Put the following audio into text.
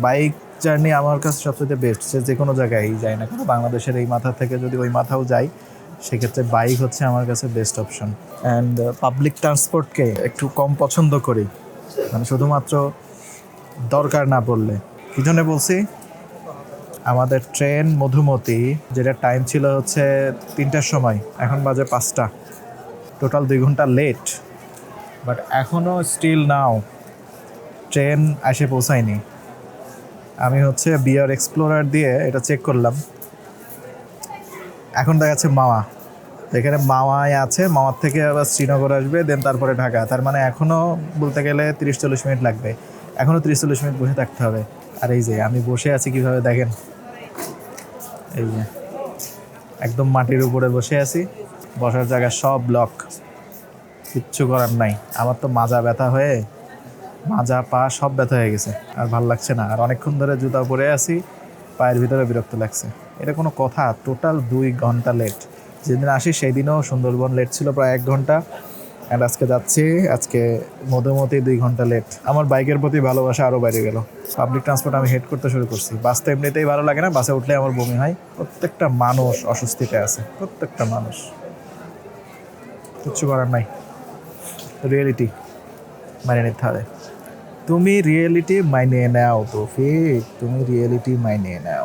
Bike journey আমার কাছে সবচেয়ে বেস্ট। সে যে কোনো জায়গায় যাই না কেন, বাংলাদেশের এই মাথা থেকে যদি ওই মাথাও যাই, সেক্ষেত্রে বাইক হচ্ছে আমার কাছে বেস্ট অপশন। অ্যান্ড পাবলিক ট্রান্সপোর্টকে একটু কম পছন্দ করি, মানে শুধুমাত্র দরকার না পড়লে। কী জন্য বলছি, আমাদের ট্রেন মধুমতি যেটা টাইম ছিল হচ্ছে 3টার সময়, এখন বাজে 5টা, টোটাল 2 ঘন্টা লেট। বাট এখনও স্টিল নাও ট্রেন এসে পৌঁছায়নি। আমি হচ্ছে বিআর এক্সপ্লোরার দিয়ে এটা চেক করলাম, এখন দেখা যাচ্ছে মাওয়া, এখানে মাওয়ায় আছে, মাওয়ার থেকে আবার শ্রীনগর আসবে, দেন তারপরে ঢাকা। তার মানে এখনও বলতে গেলে 30-40 মিনিট লাগবে, এখনও 30-40 মিনিট বসে থাকতে হবে। আর এই যে আমি বসে আছি কীভাবে দেখেন, এই যে একদম মাটির উপরে বসে আছি, বসার জায়গা সব ব্লক, কিচ্ছু করার নাই। আমার তো মাজা ব্যথা হয়ে, মাজা পা সব ব্যথা হয়ে গেছে, আর ভাল লাগছে না। আর অনেকক্ষণ ধরে জুতা পরে আছি, পায়ের ভিতরে বিরক্ত লাগছে। এটা কোনো কথা? টোটাল 2 ঘন্টা লেট। যেদিন আসি সেই দিনও সুন্দরবন লেট ছিল প্রায় 1 ঘন্টা, অ্যান্ড আজকে যাচ্ছি, আজকে মধ্যমতি 2 ঘন্টা লেট। আমার বাইকের প্রতি ভালোবাসা আরও বাইরে গেল। পাবলিক ট্রান্সপোর্ট আমি হেড করতে শুরু করছি। বাস তো এমনিতেই ভালো লাগে না, বাসে উঠলে আমার বমি হয়। প্রত্যেকটা মানুষ অস্বস্তিতে আছে, প্রত্যেকটা মানুষ, কিচ্ছু করার নাই। রিয়েলিটি মানে নিতে হবে। তুমি রিয়েলিটি মাইনে নাও তৌফিক, তুমি রিয়েলিটি মাইনে নাও।